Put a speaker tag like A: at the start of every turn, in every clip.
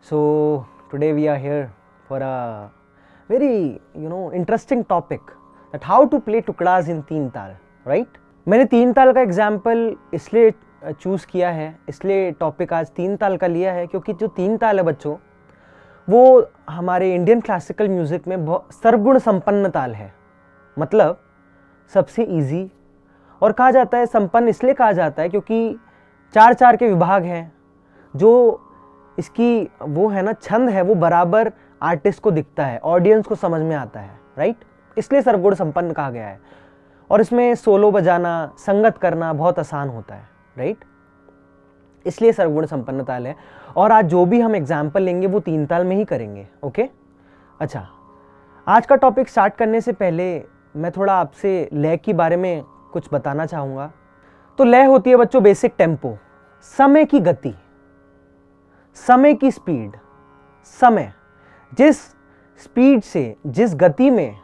A: So today we are here for a very interesting topic that how to play टुकड़ाज in तीन ताल, right? मैंने तीन ताल का एग्जाम्पल इसलिए चूज़ किया है, इसलिए टॉपिक आज तीन ताल का लिया है क्योंकि जो तीन ताल है बच्चों, वो हमारे इंडियन क्लासिकल म्यूज़िक में सर्वगुण संपन्न ताल है। मतलब सबसे इजी, और कहा जाता है संपन्न इसलिए कहा जाता है क्योंकि चार चार के विभाग हैं। जो इसकी वो है ना छंद है, वो बराबर आर्टिस्ट को दिखता है, ऑडियंस को समझ में आता है, राइट? इसलिए सर्वगुण संपन्न कहा गया है। और इसमें सोलो बजाना, संगत करना बहुत आसान होता है, राइट? इसलिए सर्वगुण संपन्न ताल है। और आज जो भी हम एग्जाम्पल लेंगे वो तीन ताल में ही करेंगे, ओके? अच्छा, आज का टॉपिक स्टार्ट करने से पहले मैं थोड़ा आपसे लय के बारे में कुछ बताना चाहूँगा। तो लय होती है बच्चों बेसिक टेम्पो, समय की गति, समय की स्पीड। समय जिस स्पीड से, जिस गति में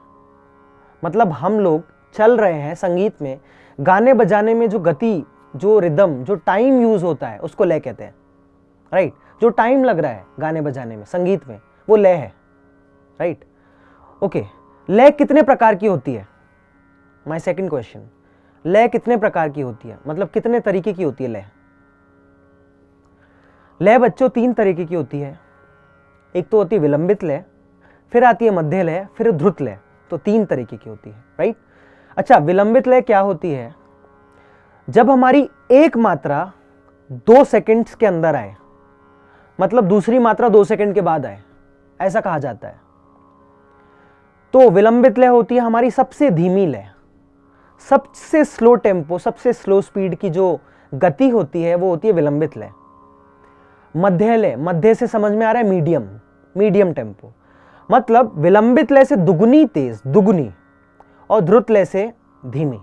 A: मतलब हम लोग चल रहे हैं संगीत में, गाने बजाने में जो गति, जो रिदम, जो टाइम यूज होता है उसको लय कहते हैं, राइट? जो टाइम लग रहा है गाने बजाने में, संगीत में, वो लय है, राइट? ओके, लय कितने प्रकार की होती है? माय सेकंड क्वेश्चन, लय कितने प्रकार की होती है, मतलब कितने तरीके की होती है लय? लय बच्चों तीन तरीके की होती है। एक तो होती है विलंबित लय, फिर आती है मध्य लय, फिर ध्रुत लय। तो तीन तरीके की होती है, राइट? अच्छा, विलंबित लय क्या होती है? जब हमारी एक मात्रा 2 सेकंड्स के अंदर आए, मतलब दूसरी मात्रा 2 सेकंड के बाद आए, ऐसा कहा जाता है। तो विलंबित लय होती है हमारी सबसे धीमी लय, सबसे स्लो टेम्पो, सबसे स्लो स्पीड की जो गति होती है वो होती है विलंबित लय। मध्य लय, मध्य से समझ में आ रहा है मीडियम, मीडियम टेम्पो, मतलब विलंबित लय से दुगुनी तेज, दुगुनी, और ध्रुत लय से धीमी,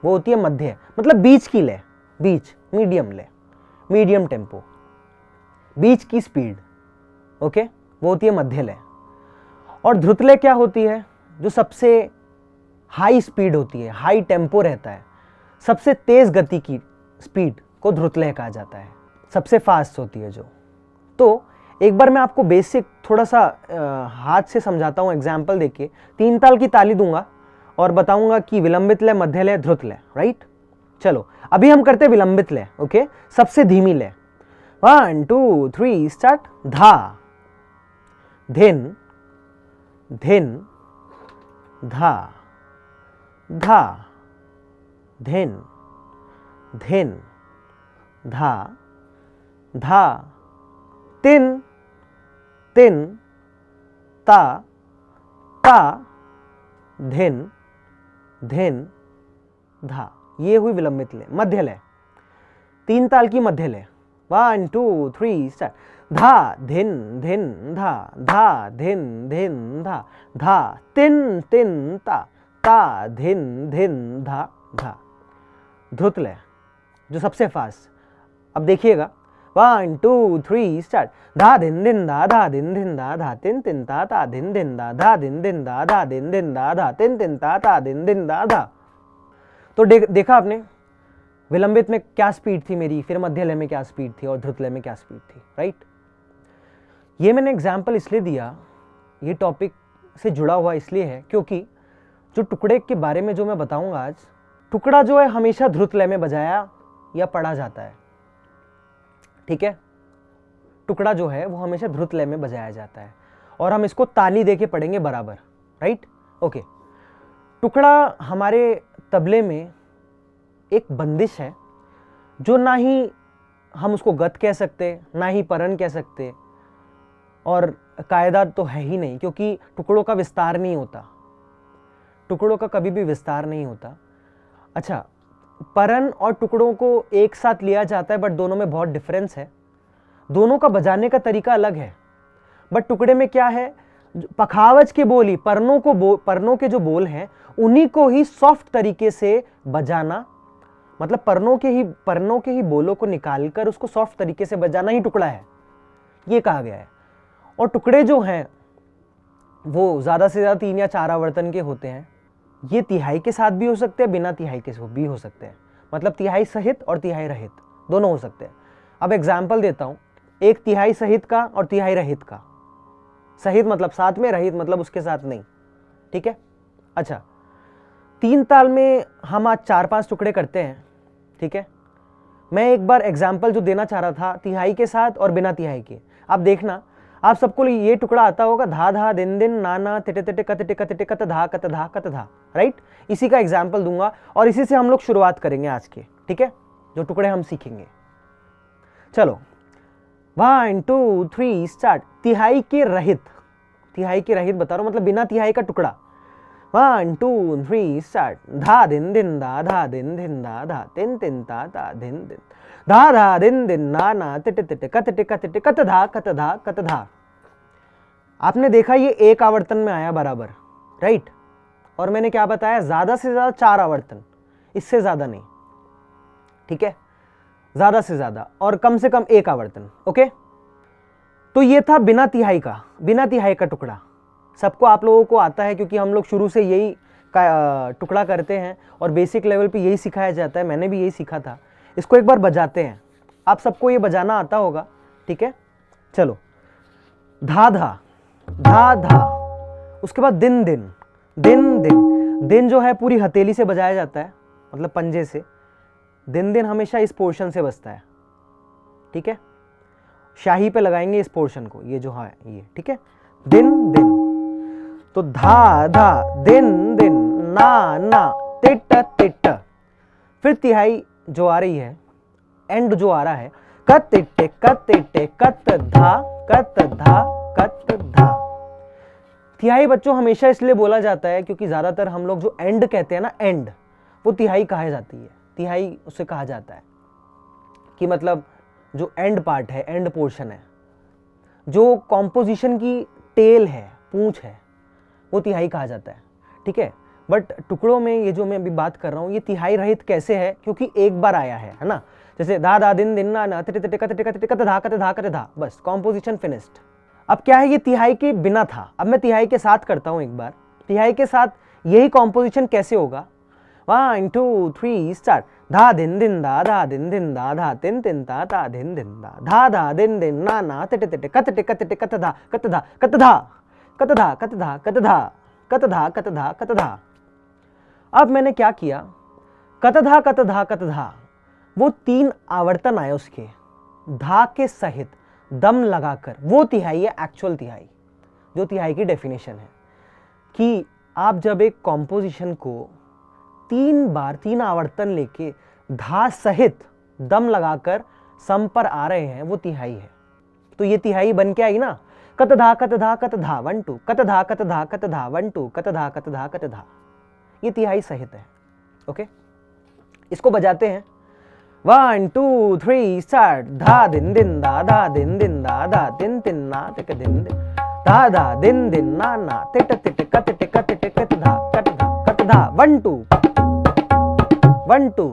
A: वो होती है मध्य, मतलब बीच की लय, बीच, मीडियम लय, मीडियम टेम्पो, बीच की स्पीड, ओके, वो होती है मध्य लय। और ध्रुत लय क्या होती है? जो सबसे हाई स्पीड होती है, हाई टेम्पो रहता है, सबसे तेज गति की स्पीड को ध्रुत लय कहा जाता है, सबसे फास्ट होती है जो। तो एक बार मैं आपको बेसिक थोड़ा सा हाथ से समझाता हूँ एग्जाम्पल देके। तीन ताल की ताली दूंगा और बताऊंगा कि विलंबित लय, मध्य लय, ध्रुत लय, राइट? चलो अभी हम करते हैं विलंबित लय, ओके? सबसे धीमी लय, 1 2 3 स्टार्ट। धा, धिन, धिन, धा, धा, धिन, धिन, धा, धा, तिन, तिन, ता, ता, धिन, धिन, धा। ये हुई विलंबित लय। मध्य लय, तीन ताल की मध्य लय, 1 2 3 स्टार्ट। धा, धिन, धिन, धा, धा, धिन, धिन, धा, धा, तिन, तिन, ता, धिन, धिन, धा, धा। ध्रुत लय जो सबसे फास्ट। अब देखिएगा, 1 2 3 स्टार्ट। धा धिन धिन धा, धा धिन धिन धा, धा तिन तिन ता धिन धिन धा, धा धिन धिन धा, धा धिन धिन धा, धा तिन तिन ता धिन धिन धा, धा। तो देखा आपने विलंबित में क्या स्पीड थी मेरी, फिर मध्य लय में क्या स्पीड थी, और ध्रुत लय में क्या स्पीड थी, राइट? ये मैंने एग्जाम्पल इसलिए दिया, ये टॉपिक से जुड़ा हुआ इसलिए है क्योंकि जो टुकड़े के बारे में जो मैं बताऊंगा आज, टुकड़ा जो है हमेशा ध्रुत लय में बजाया या पढ़ा जाता है, ठीक है? टुकड़ा जो है वो हमेशा ध्रुत लय में बजाया जाता है, और हम इसको ताली देके पढ़ेंगे बराबर, राइट? ओके। टुकड़ा हमारे तबले में एक बंदिश है, जो ना ही हम उसको गत कह सकते, ना ही परन कह सकते, और कायदा तो है ही नहीं क्योंकि टुकड़ों का विस्तार नहीं होता, टुकड़ों का कभी भी विस्तार नहीं होता। अच्छा, परन और टुकड़ों को एक साथ लिया जाता है, बट दोनों में बहुत डिफरेंस है, दोनों का बजाने का तरीका अलग है। बट टुकड़े में क्या है, पखावज के बोल ही, परनों के जो बोल हैं उन्हीं को ही सॉफ्ट तरीके से बजाना, मतलब परनों के ही बोलों को निकालकर उसको सॉफ्ट तरीके से बजाना ही टुकड़ा है, ये कहा गया है। और टुकड़े जो हैं वो ज़्यादा से ज़्यादा 3 या 4 आवर्तन के होते हैं। ये तिहाई के साथ भी हो सकते हैं, बिना तिहाई के भी हो सकते हैं, मतलब तिहाई सहित और तिहाई रहित दोनों हो सकते हैं। अब एग्जाम्पल देता हूँ, एक तिहाई सहित का और तिहाई रहित का। सहित मतलब साथ में, रहित मतलब उसके साथ नहीं, ठीक है। अच्छा, 3 ताल में हम आज 4-5 टुकड़े करते हैं, ठीक है। मैं एक बार एग्जाम्पल जो देना चाह रहा था तिहाई के साथ और बिना तिहाई के, आप देखना आप सबको ये टुकड़ा आता होगा, धा धा दिन दिन ना ना तिटे तिटे कत टिक तिटे कत धा कत धा कत धा, राइट। इसी का एग्जाम्पल दूंगा और इसी से हम लोग शुरुआत करेंगे आज के, ठीक है, जो टुकड़े हम सीखेंगे। चलो 1 2 3 स्टार्ट। तिहाई के रहित, तिहाई के रहित बता रहा हूं, मतलब बिना तिहाई का टुकड़ा। 1 2 3 स्टार्ट। धा दिन दिन धा दिन दिन धा तिन तिन ता दिन दिन धा दिन दिन ना ना तिट तिट कत टिक कत धा कत धा। आपने देखा ये एक आवर्तन में आया बराबर, राइट। और मैंने क्या बताया, ज्यादा से ज्यादा 4 आवर्तन, इससे ज्यादा नहीं, ठीक है। ज्यादा से ज्यादा और कम से कम 1 आवर्तन, ओके। तो ये था बिना तिहाई का, बिना तिहाई का टुकड़ा। सबको आप लोगों को आता है क्योंकि हम लोग शुरू से यही टुकड़ा करते हैं और बेसिक लेवल पे यही सिखाया जाता है, मैंने भी यही सीखा था। इसको एक बार बजाते हैं, आप सबको ये बजाना आता होगा, ठीक है। चलो, धा धा धा धा, उसके बाद दिन दिन दिन दिन। दिन जो है पूरी हथेली से बजाया जाता है, मतलब पंजे से। दिन दिन हमेशा इस पोर्शन से बजता है, ठीक है। शाही पे लगाएंगे इस पोर्शन को, ये जो है ये, ठीक है। दिन दिन, तो धा धा दिन दिन ना ना तिट तिट। फिर तिहाई जो आ रही है, एंड जो आ रहा है, कत टिटे कत धा कत धा कत धा। तिहाई बच्चों हमेशा इसलिए बोला जाता है क्योंकि ज्यादातर हम लोग जो एंड कहते हैं ना, एंड, वो तिहाई कहा जाती है, तिहाई उसे कहा जाता है कि मतलब जो एंड पार्ट है, एंड पोर्शन है, जो कॉम्पोजिशन की टेल है, पूंछ है, वो तिहाई कहा जाता है, ठीक है। बट टुकड़ों में ये जो मैं अभी बात कर रहा हूँ, ये तिहाई रहित कैसे है, क्योंकि एक बार आया है ना। जैसे धा धा दिन दिन ना ना तिट तिट कत धा कत धा, बस कॉम्पोजिशन फिनिश्ड। अब क्या है, ये तिहाई के बिना था, अब मैं तिहाई के साथ करता हूं एक बार। तिहाई के साथ यही कॉम्पोजिशन कैसे होगा, 1 2 3 स्टार्ट। धा दिन दिन धा दिन दिन धा तिन तिन ता दिन दिन धा दिन दिन ना ना तिट तिट कत धा कत धा कत धा कत धा कत धा कत धा कत धा कत धा कत धा। अब मैंने क्या किया, कत धा कत धा, वो 3 आवर्तन आए उसके, धा के सहित दम लगाकर, वो तिहाई है, एक्चुअल तिहाई। जो तिहाई की डेफिनेशन है कि आप जब एक कॉम्पोजिशन को 3 बार 3 आवर्तन लेके धा सहित दम लगाकर सम पर आ रहे हैं, वो तिहाई है। तो ये तिहाई बन के आई ना, कत धा 1 2, कत धा 1 2, कत धा। ये तिहाई सहित है, ओके। इसको बजाते हैं, 1 2 3 स्टार्ट। धा दिन दिन धा दिन दिन धा तिन तिन ना तिक दिन दिन धा दिन दिन ना ना तिट तिट कत धा कत धा 1 2 1 2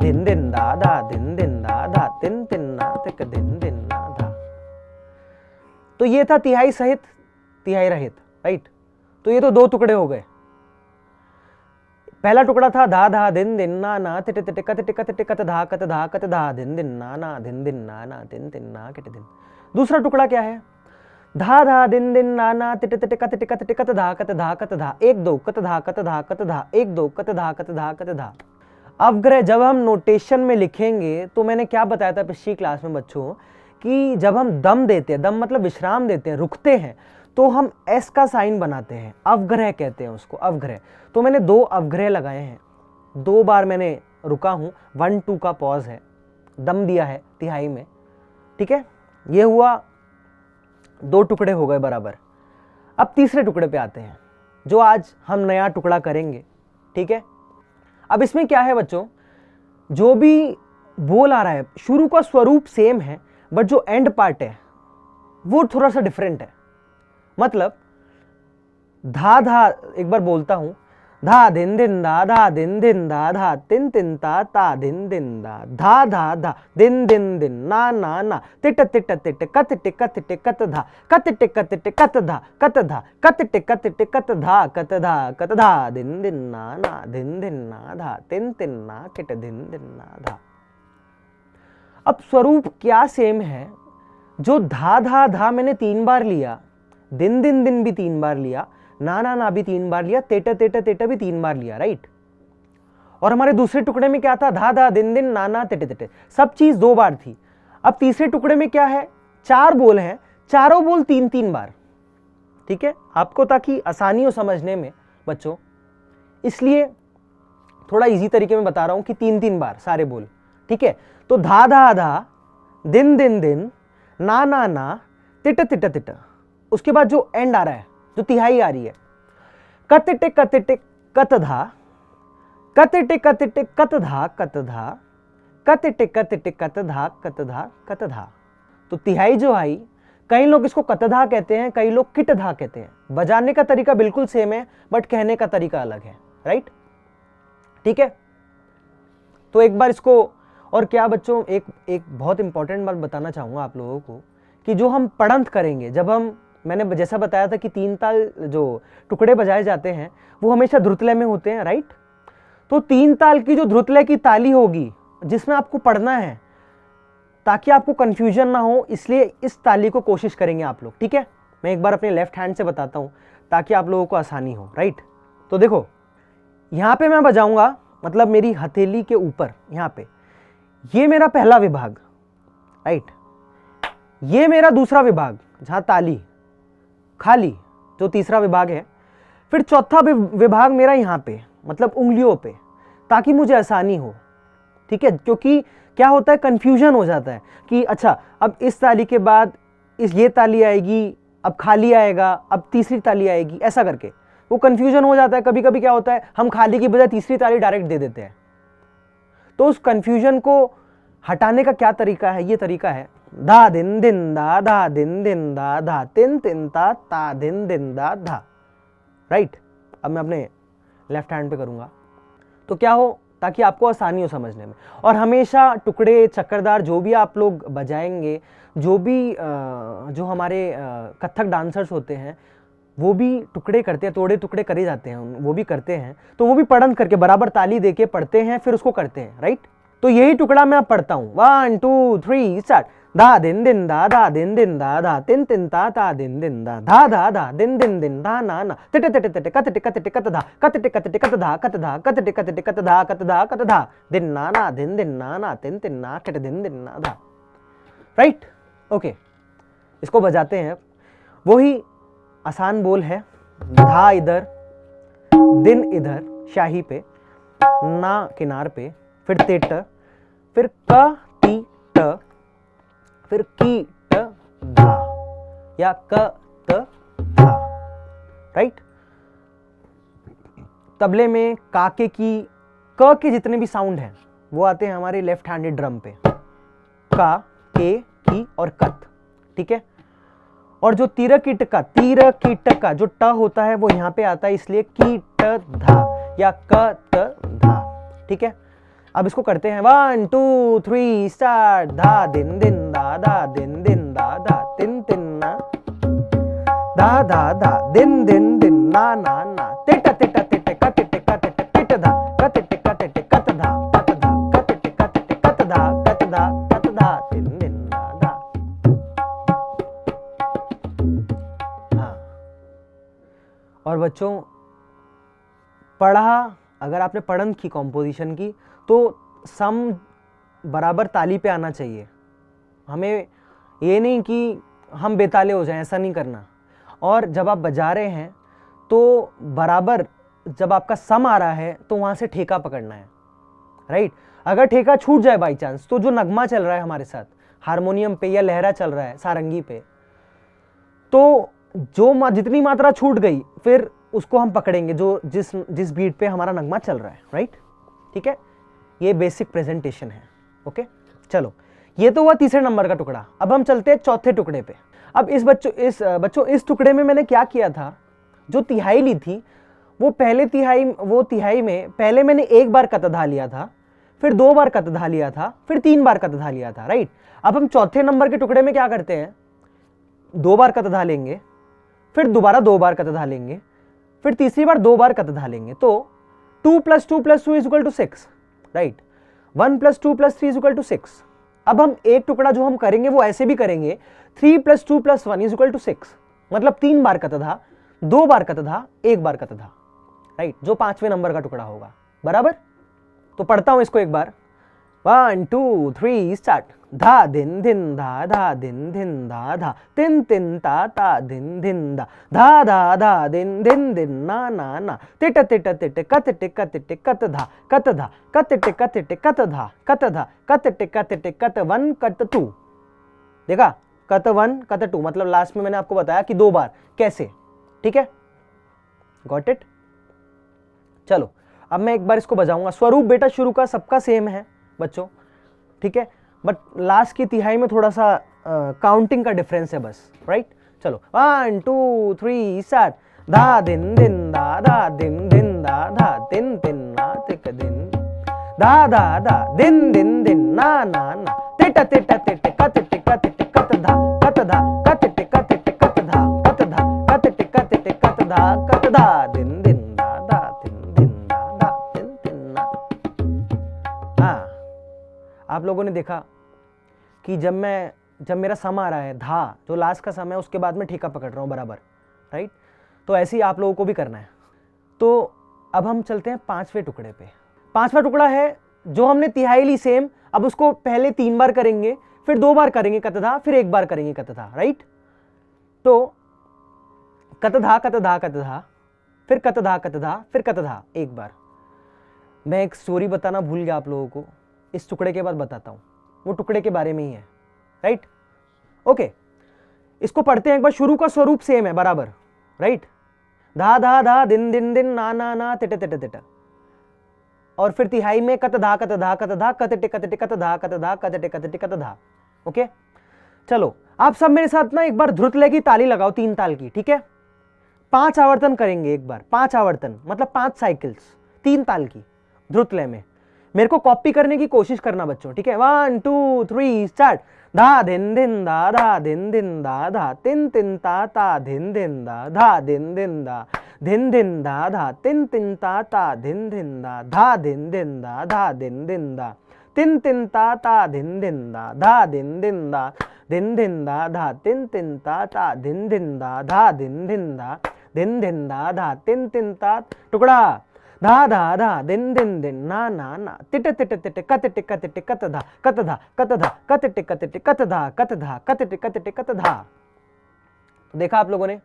A: दिन दिन धा दिन दिन धा तिन तिन ना तिक दिन दिन ना धा। तो ये था तिहाई सहित तिहाई रहित, राइट। तो ये तो 2 टुकड़े हो गए। पहला टुकड़ा था धा धा दिन दिन ना ना तिट तिट कत धा कत धा दिन दिन ना ना तिन तिन ना किट दिन। दूसरा टुकड़ा क्या है, धा धा दिन दिन ना ना तिट तिट कत धा कत धा 1 2 कत धा 1 2 कत धा। अवग्रह जब हम नोटेशन में लिखेंगे, तो मैंने क्या बताया था पिछली क्लास में बच्चों, कि जब हम दम देते हैं, दम मतलब विश्राम देते हैं, रुकते हैं, तो हम एस का साइन बनाते हैं, अवग्रह कहते हैं उसको, अवग्रह। तो मैंने 2 अवग्रह लगाए हैं, 2 बार मैंने रुका हूं, 1 2 का पॉज है, दम दिया है तिहाई में, ठीक है। ये हुआ, 2 टुकड़े हो गए बराबर। अब तीसरे टुकड़े पे आते हैं, जो आज हम नया टुकड़ा करेंगे, ठीक है। अब इसमें क्या है बच्चों, जो भी बोल आ रहा है, शुरू का स्वरूप सेम है, बट जो एंड पार्ट है वो थोड़ा सा डिफरेंट है। मतलब धा, एक बार बोलता हूं, धा दिन दिन धा दिन दिन धा तिन तिन ता दिन दिन धा दिन दिन दिन ना तिट तिट कत कत धा कत धा दिन दिन ना दिन दिन ना धा तिन तिन ना किट दिन दिन ना धा। अब स्वरूप क्या सेम है, जो धा धा धा मैंने 3 बार लिया, दिन दिन दिन भी 3 बार लिया, ना ना ना भी 3 बार लिया, तेटा तेटा तेटा भी 3 बार लिया, राइट। और हमारे दूसरे टुकड़े में क्या था, धा धा दिन दिन ना ना तेटे तेटे, सब चीज 2 बार थी। अब तीसरे टुकड़े में क्या है, 4 बोल हैं, चारों बोल 3-3 बार, ठीक है। आपको ताकि आसानी हो समझने में बच्चों, इसलिए थोड़ा इजी तरीके में बता रहा हूं कि 3-3 बार सारे बोल, ठीक है। तो धा धा धा, दिन दिन दिन, ना ना ना, तिट तिट तिट। उसके बाद जो एंड आ रहा है, जो तिहाई आ रही है, कतिटे कतिटे कतधा, कतिटे कतिटे कतधा कतधा, कतिटे कतिटे कतधा कतधा कतधा। तो तिहाई जो आई, कई लोग इसको कतधा कहते हैं, कई लोग किटधा कहते हैं। बजाने का तरीका बिल्कुल सेम है, बट कहने का तरीका अलग है, राइट, ठीक है। तो एक बार इसको, और क्या बच्चों, एक बहुत इंपॉर्टेंट बात बताना चाहूंगा आप लोगों को, कि जो हम पढ़ंत करेंगे, जब हम, मैंने जैसा बताया था कि 3 ताल जो टुकड़े बजाए जाते हैं वो हमेशा ध्रुतलय में होते हैं, राइट। तो 3 ताल की जो ध्रुतलय की ताली होगी, जिसमें आपको पढ़ना है, ताकि आपको कंफ्यूजन ना हो, इसलिए इस ताली को कोशिश करेंगे आप लोग, ठीक है। मैं एक बार अपने लेफ्ट हैंड से बताता हूं ताकि आप लोगों को आसानी हो, राइट। तो देखो, यहां पे मैं बजाऊंगा, मतलब मेरी हथेली के ऊपर, यहां पे, ये मेरा पहला विभाग, राइट। ये मेरा दूसरा विभाग, जहां ताली खाली, जो तीसरा विभाग है। फिर चौथा विभाग मेरा यहां पे, मतलब उंगलियों पे, ताकि मुझे आसानी हो, ठीक है। क्योंकि क्या होता है, कंफ्यूजन हो जाता है कि अच्छा, अब इस ताली के बाद ये ताली आएगी, अब खाली आएगा, अब तीसरी ताली आएगी, ऐसा करके वो कंफ्यूजन हो जाता है। कभी कभी क्या होता है, हम खाली की बजाय तीसरी ताली डायरेक्ट दे देते हैं। तो उस कंफ्यूजन को हटाने का क्या तरीका है, ये तरीका है, धा दिन दिन दा, धा दिन दिन दा, धा तिन तिन ता दिन दिन दा धा, राइट। अब मैं अपने लेफ्ट हैंड पे करूंगा, तो क्या हो, ताकि आपको आसानी हो समझने में। और हमेशा टुकड़े चक्करदार जो भी आप लोग बजाएंगे, जो भी जो हमारे कथक डांसर्स होते हैं, वो भी टुकड़े करते हैं, तोड़े टुकड़े करे जाते हैं, वो भी करते हैं। तो वो भी पढ़ंत करके बराबर ताली देके पढ़ते हैं, फिर उसको करते हैं, राइट। तो यही टुकड़ा मैं अब पढ़ता हूं, 1 2 3 स्टार्ट। धा दिन दिन दा, धा दिन दिन दा, धा तिन तिन ता दिन दिन दा, धा धा धा दिन दिन दिन धा ना ना, तिटे तिटे तिटे कतिटे कतिटे कतधा, कतिटे कतिटे कतधा कतधा, कतिटे कतिटे कतधा कतधा कतधा, दिन ना दिन दिन ना तिन तिन ना, कट दिन दिन ना धा, राइट। ओके, इसको बजाते हैं। वही आसान बोल है, धा इधर, दिन इधर शाही पे, ना किनार पे, फिर तेट, फिर क टी ट, फिर की ट धा, या क त धा, राइट। तबले में काके की, क के जितने भी साउंड हैं वो आते हैं हमारे लेफ्ट हैंडेड ड्रम पे, का, के, की और कत, ठीक है। और जो तीर की टका जो ट होता है वो यहां पे आता है, इसलिए की ट धा या क त धा, ठीक है। अब इसको करते हैं, 1 2 3 स्टार्ट। धा दिन दिन दा, धा दिन दिन दा, धा तिन तिन ना, धा धा धा दिन दिन दिन ना ना ना, तिट तिट तिट कतिट कतिट तिट धा, कतिट कतिट कत धा कत धा, कतिट कतिट कत धा कत धा कत धा, दिन दिन ना धा। हाँ, और बच्चों पढ़ा, अगर आपने पढ़ंत की कॉम्पोजिशन की, तो सम बराबर ताली पे आना चाहिए। हमें ये नहीं कि हम बेताले हो जाएं, ऐसा नहीं करना। और जब आप बजा रहे हैं तो बराबर, जब आपका सम आ रहा है तो वहां से ठेका पकड़ना है, राइट। अगर ठेका छूट जाए बाई चांस, तो जो नगमा चल रहा है हमारे साथ हारमोनियम पे या लहरा चल रहा है सारंगी पे, तो जो जितनी मात्रा छूट गई, फिर उसको हम पकड़ेंगे जो जिस बीट पे हमारा नगमा चल रहा है, राइट, ठीक है। ये बेसिक प्रेजेंटेशन है, ओके। चलो, ये तो हुआ तीसरे नंबर का टुकड़ा। अब हम चलते हैं चौथे टुकड़े पे। अब बच्चों इस टुकड़े में मैंने क्या किया था, जो तिहाई ली थी, वो तिहाई में पहले मैंने 1 बार कतधा लिया था, फिर 2 बार कतधा लिया था, फिर 3 बार कतधा लिया था, राइट। अब हम चौथे नंबर के टुकड़े में क्या करते हैं, 2 बार कतधा लेंगे, फिर दोबारा 2 बार कतधा लेंगे, फिर तीसरी बार 2 बार कतधा लेंगे। तो 2 + 2 + 2 = 6, राइट। 1 + 2 + 3 = 6, अब हम एक टुकड़ा जो हम करेंगे वो ऐसे भी करेंगे, 3 + 2 + 1 = 6, मतलब 3 बार कतधा, 2 बार कतधा, 1 बार कतधा, राइट, जो 5वें नंबर का टुकड़ा होगा, बराबर। तो पढ़ता हूं इसको एक बार, 1 2 3 स्टार्ट। धा दिन दिन धा धा दिन दिन धा धा, तिन तिन ता ता दिन दिन धा, धा दिन दिन दिन ना ना ना, तिट तिट तिट कत टिक टिक कत धा कत धा, कत टिक कत धा कत धा, कत टिक कत 1 कत 2। देखा, कत 1 कत 2, मतलब लास्ट में मैंने आपको बताया कि 2 बार कैसे, ठीक है, गॉट इट। चलो अब मैं एक बार इसको बजाऊंगा। स्वरूप बेटा शुरू का सबका सेम है बच्चों, ठीक है, बट लास्ट की तिहाई में थोड़ा सा काउंटिंग का डिफरेंस है बस, राइट। चलो 1 2 3 स्टार्ट। धा दिन दिन धा दिन दिन धा तिन तिन ना तिक दिन, धा दिन दिन दिन ना ना ना, तिट तिट तिट कत टिक कत धा कत धा, कत टिक कत धा कत धा, कत टिक कत धा कत धा, दिन दिन धा दिन दिन धा तिन तिन ना। हाँ, आप लोगों ने देखा कि जब मेरा सम आ रहा है, धा जो लास्ट का सम है, उसके बाद में ठीका पकड़ रहा हूं बराबर, राइट। तो ऐसे ही आप लोगों को भी करना है। तो अब हम चलते हैं 5वें टुकड़े पे। 5वां टुकड़ा है जो हमने तिहाई ली सेम, अब उसको पहले 3 बार करेंगे, फिर 2 बार करेंगे कतधा, फिर 1 बार करेंगे कतधा, राइट। तो कतधा कतधा कतधा, फिर कतधा कतधा, फिर कतधा 1 बार। मैं एक स्टोरी बताना भूल गया आप लोगों को, इस टुकड़े के बाद बताता हूं, वो टुकड़े के बारे में ही है, राइट। ओके, इसको पढ़ते हैं एक बार। शुरू का स्वरूप सेम है बराबर, राइट। धा दिन दिन दिन ना ना ना तिट तिट तिट, और फिर तिहाई में कत धा कत धा कत धा, कत टिक कत टिक कत धा कत धा, कत टिक कत टिक कत धा। ओके, चलो आप सब मेरे साथ ना एक बार ध्रुत लय की ताली लगाओ, 3 ताल की, ठीक है। 5 आवर्तन करेंगे एक बार, 5 आवर्तन मतलब 5 साइकिल्स 3 ताल की ध्रुत लय में। मेरे को कॉपी करने की कोशिश करना बच्चों, ठीक है। 1 2 3 स्टार्ट। धा दिन दिन धा दिन दिन धा तिन तिन ता दिन दिन धा दिन दिन धा तिन तिन ता दिन दिन धा दिन दिन धा दिन दिन तिन तिन ता दिन दिन धा दिन दिन धा तिन तिन ता दिन दिन धा दिन दिन धा तिन तिन ता। टुकड़ा धा दिन दिन दिन ना ना ना, तिट तिट तिट कत टिक कत धा कत धा कत धा, कत टिक कत धा कत धा, कत टिक कत धा। तो देखा आप लोगों ने,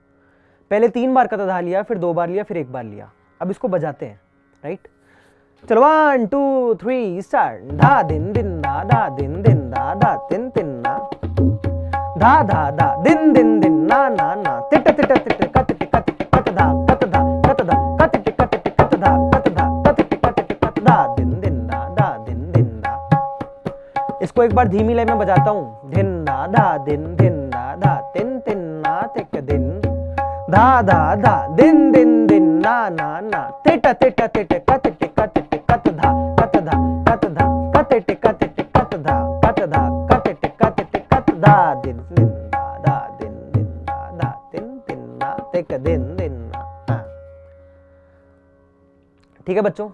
A: पहले 3 बार कत धा लिया, फिर 2 बार लिया, फिर 1 बार लिया। अब इसको बजाते हैं, राइट। चलो 1 2 3 स्टार्ट। धा दिन दिन धा दिन दिन धा तिन तिन ना, धा दिन दिन दिन ना ना ना, तिट तिट तिट कत टिक कत धा कत धा कत धा, कत टिक कत धा कत धा, कत टिक कत धा दिन दिन धा दिन दिन धा। इसको एक बार धीमी लय में बजाता हूं। धिन धा दिन दिन धा तिन तिन ना तिक दिन, धा दिन दिन दिन ना ना ना, तिट तिट तिट कत टिक कत धा कत धा कत धा, कत टिक कत धा कत धा, कत टिक कत धा दिन दिन धा दिन दिन धा तिन तिन ना तिक दिन दिन ना। ठीक है बच्चों,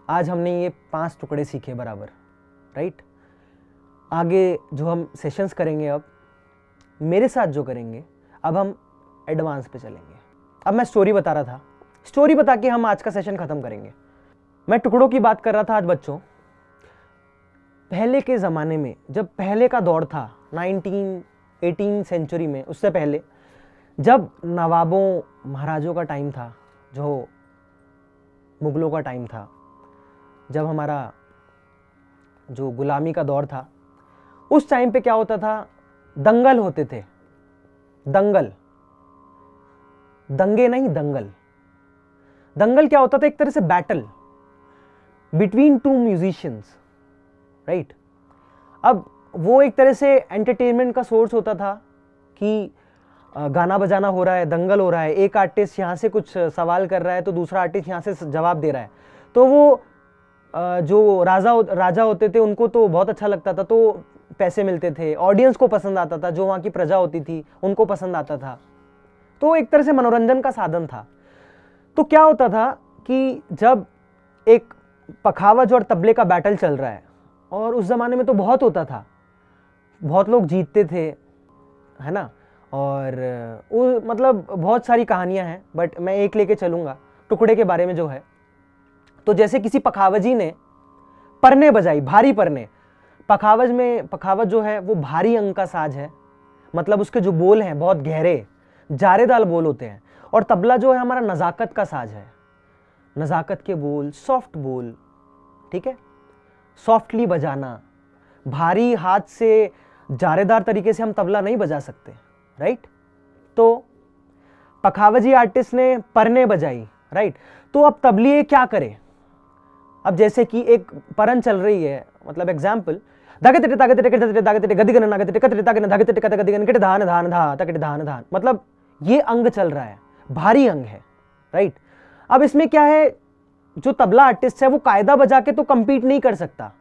A: आज हमने ये 5 टुकड़े सीखे बराबर, राइट। आगे जो हम सेशंस करेंगे, अब मेरे साथ जो करेंगे, अब हम एडवांस पे चलेंगे। अब मैं स्टोरी बता रहा था, स्टोरी बता के हम आज का सेशन खत्म करेंगे। मैं टुकड़ों की बात कर रहा था आज बच्चों। पहले के ज़माने में, जब पहले का दौर था 18 सेंचुरी में, उससे पहले जब नवाबों महाराजों का टाइम था, जो मुगलों का टाइम था, जब हमारा जो गुलामी का दौर था, उस टाइम पे क्या होता था, दंगल होते थे। दंगल, दंगे नहीं, दंगल। दंगल क्या होता था, एक तरह से बैटल बिटवीन 2 म्यूजिशियंस, राइट। अब वो एक तरह से एंटरटेनमेंट का सोर्स होता था कि गाना बजाना हो रहा है, दंगल हो रहा है, एक आर्टिस्ट यहाँ से कुछ सवाल कर रहा है तो दूसरा आर्टिस्ट यहाँ से जवाब दे रहा है। तो वो जो राजा होते थे उनको तो बहुत अच्छा लगता था, तो पैसे मिलते थे, ऑडियंस को पसंद आता था, जो वहाँ की प्रजा होती थी उनको पसंद आता था। तो एक तरह से मनोरंजन का साधन था। तो क्या होता था कि जब एक पखावज और तबले का बैटल चल रहा है, और उस जमाने में तो बहुत होता था, बहुत लोग जीतते थे, है ना। और वो मतलब बहुत सारी कहानियां हैं, बट मैं एक लेके चलूँगा टुकड़े के बारे में जो है। तो जैसे किसी पखावजी ने परने बजाई, भारी परने। पखावज जो है वो भारी अंग का साज है, मतलब उसके जो बोल हैं बहुत गहरे जारेदार बोल होते हैं। और तबला जो है हमारा नज़ाकत का साज है, नज़ाकत के बोल, सॉफ्ट बोल, ठीक है, सॉफ्टली बजाना। भारी हाथ से जारेदार तरीके से हम तबला नहीं बजा सकते, राइट। तो पखावजी आर्टिस्ट ने परने बजाई, राइट। तो अब तबलिए क्या करे? अब जैसे कि एक परन चल रही है, मतलब एग्जाम्पल, मतलब ये अंग चल रहा है, भारी अंग है, राइट। अब इसमें क्या है, जो तबला आर्टिस्ट है वो कायदा बजा के तो कंपीट नहीं कर सकता।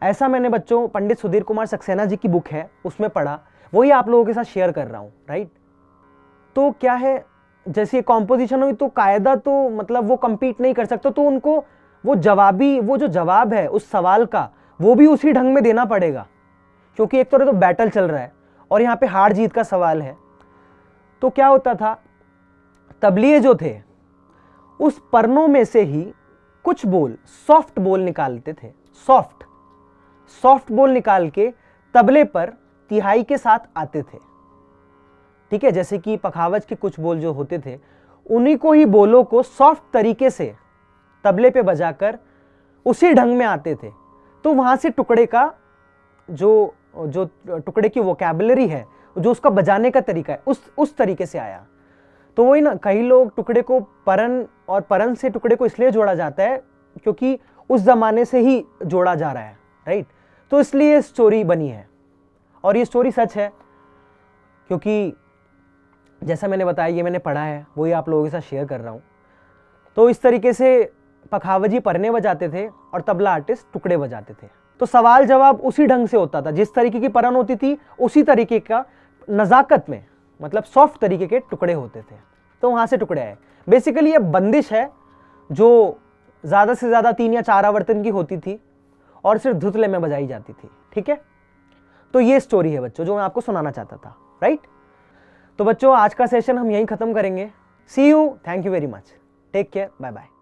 A: ऐसा मैंने बच्चों पंडित सुधीर कुमार सक्सेना जी की बुक है उसमें पढ़ा, वही आप लोगों के साथ शेयर कर रहा हूं, राइट। तो क्या है, जैसे कॉम्पोजिशन हुई तो कायदा तो मतलब वो कंपीट नहीं कर सकते, तो उनको वो जो जवाब है उस सवाल का वो भी उसी ढंग में देना पड़ेगा, क्योंकि एक तो बैटल चल रहा है और यहाँ पे हार जीत का सवाल है। तो क्या होता था, तबलिये जो थे उस परनों में से ही कुछ बोल, सॉफ्ट बोल निकालते थे, सॉफ्ट बोल निकाल के तबले पर तिहाई के साथ आते थे, ठीक है। जैसे कि पखावज के कुछ बोल जो होते थे, उन्हीं को ही बोलों को सॉफ्ट तरीके से तबले पे बजाकर उसी ढंग में आते थे। तो वहां से टुकड़े का जो टुकड़े की वोकैबुलरी है, जो उसका बजाने का तरीका है, उस तरीके से आया। तो वही ना, कई लोग टुकड़े को परन, और परन से टुकड़े को इसलिए जोड़ा जाता है क्योंकि उस जमाने से ही जोड़ा जा रहा है, राइट। तो इसलिए स्टोरी बनी है, और ये स्टोरी सच है, क्योंकि जैसा मैंने बताया, ये मैंने पढ़ा है, वही आप लोगों के साथ शेयर कर रहा हूँ। तो इस तरीके से पखावजी परने बजाते थे और तबला आर्टिस्ट टुकड़े बजाते थे। तो सवाल जवाब उसी ढंग से होता था, जिस तरीके की परन होती थी उसी तरीके का नज़ाकत में, मतलब सॉफ्ट तरीके के टुकड़े होते थे। तो वहाँ से टुकड़े आए। बेसिकली ये बंदिश है जो ज़्यादा से ज़्यादा 3 या 4 आवर्तन की होती थी और सिर्फ धुतले में बजाई जाती थी, ठीक है। तो ये स्टोरी है बच्चों जो मैं आपको सुनाना चाहता था, राइट। तो बच्चों आज का सेशन हम यहीं ख़त्म करेंगे। See you, thank you very much, take care, bye bye.